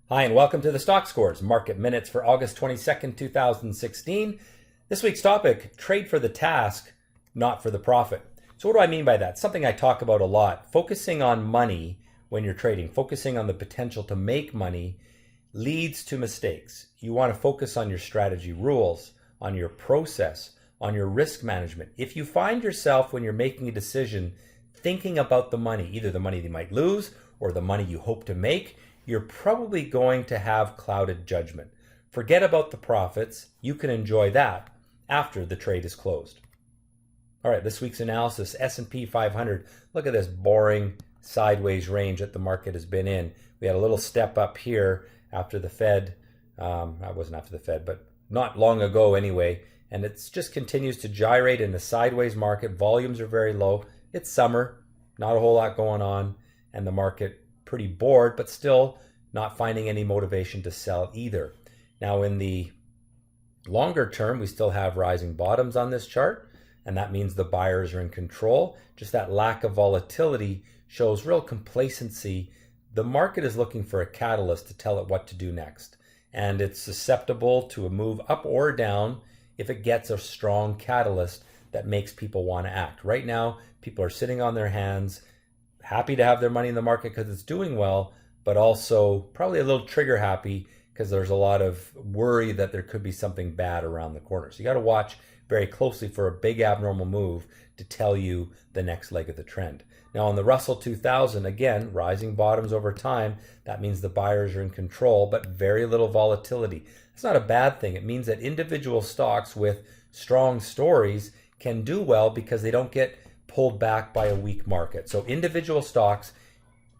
Hi, and welcome to the Stock Scores Market Minutes for August 22nd, 2016. This week's topic, trade for the task, not for the profit. So what do I mean by that? Something I talk about a lot. Focusing on money when you're trading, focusing on the potential to make money leads to mistakes. You want to focus on your strategy rules, on your process, on your risk management. If you find yourself when you're making a decision thinking about the money, either the money you might lose or the money you hope to make, you're probably going to have clouded judgment. Forget about the profits. You can enjoy that after the trade is closed. All right, this week's analysis, S&P 500. Look at this boring sideways range that the market has been in. We had a little step up here after the Fed. That wasn't after the Fed, but not long ago anyway. And it just continues to gyrate in a sideways market. Volumes are very low. It's summer, not a whole lot going on, and the market pretty bored, but still not finding any motivation to sell either. Now in the longer term, we still have rising bottoms on this chart, and that means the buyers are in control. Just that lack of volatility shows real complacency. The market is looking for a catalyst to tell it what to do next, and it's susceptible to a move up or down if it gets a strong catalyst that makes people want to act. Right now, people are sitting on their hands, happy to have their money in the market because it's doing well, but also probably a little trigger happy because there's a lot of worry that there could be something bad around the corner. So you got to watch very closely for a big abnormal move to tell you the next leg of the trend. Now on the Russell 2000, again, rising bottoms over time. That means the buyers are in control, but very little volatility. It's not a bad thing. It means that individual stocks with strong stories can do well because they don't get pulled back by a weak market. So individual stocks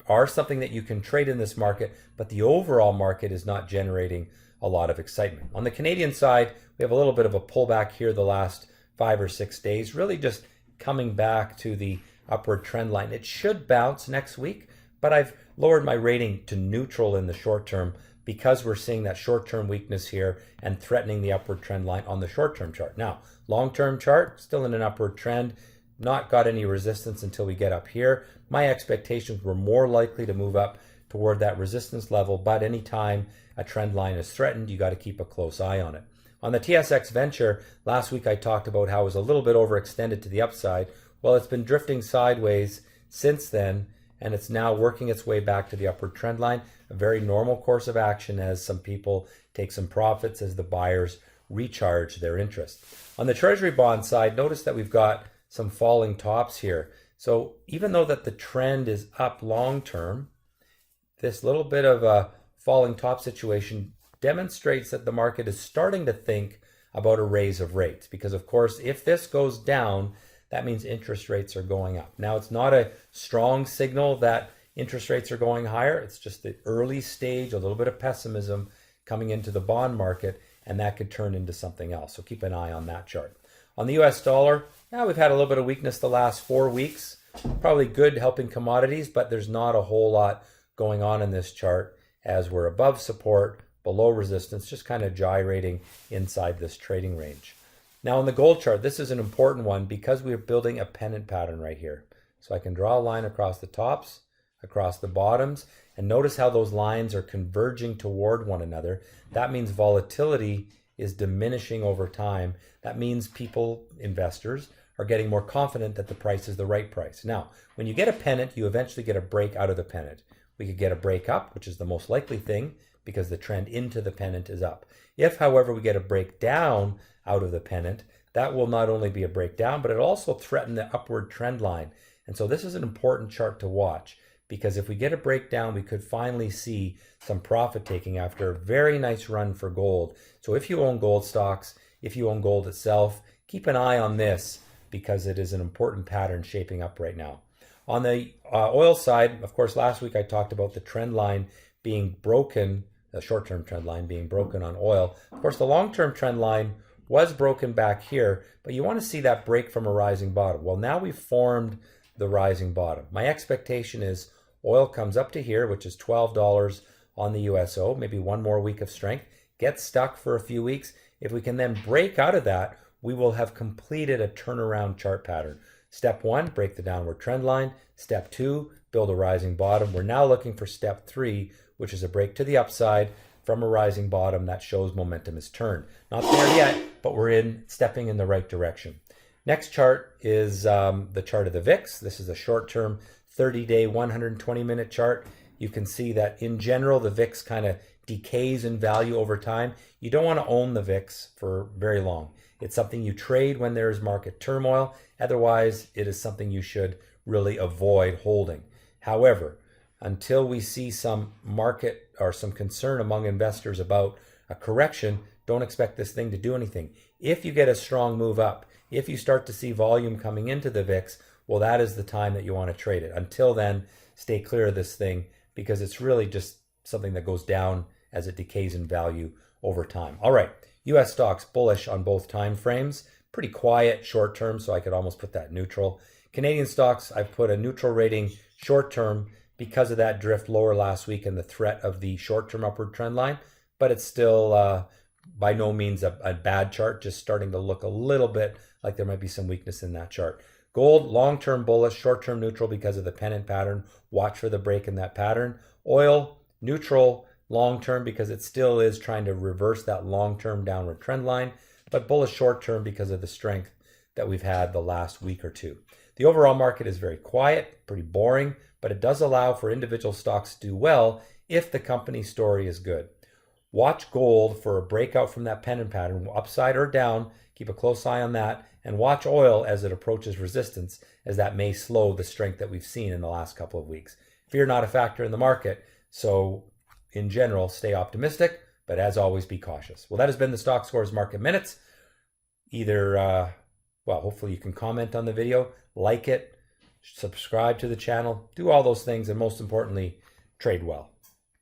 are something that you can trade in this market, but the overall market is not generating a lot of excitement. On the Canadian side, we have a little bit of a pullback here the last 5 or 6 days, really just coming back to the upward trend line. It should bounce next week, but I've lowered my rating to neutral in the short term because we're seeing that short-term weakness here and threatening the upward trend line on the short-term chart. Now, long-term chart, still in an upward trend, not got any resistance until we get up here. My expectations were more likely to move up toward that resistance level, but anytime a trend line is threatened, you got to keep a close eye on it. On the TSX Venture, last week I talked about how it was a little bit overextended to the upside. Well, it's been drifting sideways since then, and it's now working its way back to the upward trend line. A very normal course of action as some people take some profits as the buyers recharge their interest. On the Treasury bond side, notice that we've got some falling tops here. So even though that the trend is up long term, this little bit of a falling top situation demonstrates that the market is starting to think about a raise of rates. Because of course, if this goes down, that means interest rates are going up. Now, it's not a strong signal that interest rates are going higher. It's just the early stage, a little bit of pessimism coming into the bond market, and that could turn into something else. So keep an eye on that chart. On the US dollar, yeah, we've had a little bit of weakness the last 4 weeks. Probably good helping commodities, but there's not a whole lot going on in this chart as we're above support, below resistance, just kind of gyrating inside this trading range. Now on the gold chart, this is an important one because we're building a pennant pattern right here. So I can draw a line across the tops, across the bottoms, and notice how those lines are converging toward one another. That means volatility is diminishing over time. That means people, investors, are getting more confident that the price is the right price. Now, when you get a pennant, you eventually get a break out of the pennant. We could get a break up, which is the most likely thing because the trend into the pennant is up. If, however, we get a breakdown out of the pennant, that will not only be a breakdown, but it'll also threaten the upward trend line. And so this is an important chart to watch because if we get a breakdown, we could finally see some profit taking after a very nice run for gold. So if you own gold stocks, if you own gold itself, keep an eye on this because it is an important pattern shaping up right now. On the oil side, of course, last week I talked about the trend line being broken, the short-term trend line being broken on oil. Of course, the long-term trend line was broken back here, but you want to see that break from a rising bottom. Well, now we've formed the rising bottom. My expectation is oil comes up to here, which is $12 on the USO, maybe one more week of strength, gets stuck for a few weeks. If we can then break out of that, we will have completed a turnaround chart pattern. Step 1, break the downward trend line. Step 2, build a rising bottom. We're now looking for step 3, which is a break to the upside from a rising bottom that shows momentum is turned. Not there yet, but we're stepping in the right direction. Next chart is the chart of the VIX. This is a short-term 30-day 120-minute chart. You can see that in general, the VIX kind of decays in value over time. You don't want to own the VIX for very long. It's something you trade when there is market turmoil. Otherwise, it is something you should really avoid holding. However, until we see some market or some concern among investors about a correction, don't expect this thing to do anything. If you get a strong move up, if you start to see volume coming into the VIX, well, that is the time that you want to trade it. Until then, stay clear of this thing because it's really just something that goes down as it decays in value over time. All right, US stocks bullish on both time frames. Pretty quiet short term, so I could almost put that neutral. Canadian stocks, I've put a neutral rating short term because of that drift lower last week and the threat of the short-term upward trend line, but it's still by no means a bad chart, just starting to look a little bit like there might be some weakness in that chart. Gold, long-term bullish, short-term neutral because of the pennant pattern. Watch for the break in that pattern. Oil, neutral, long-term because it still is trying to reverse that long-term downward trend line, but bullish short-term because of the strength that we've had the last week or two. The overall market is very quiet, pretty boring, but it does allow for individual stocks to do well if the company story is good. Watch gold for a breakout from that pennant pattern, upside or down. Keep a close eye on that. And watch oil as it approaches resistance, as that may slow the strength that we've seen in the last couple of weeks. Fear not a factor in the market, so in general, stay optimistic, but as always, be cautious. Well, that has been the Stock Scores Market Minutes. Hopefully you can comment on the video, like it, subscribe to the channel, do all those things, and most importantly, trade well.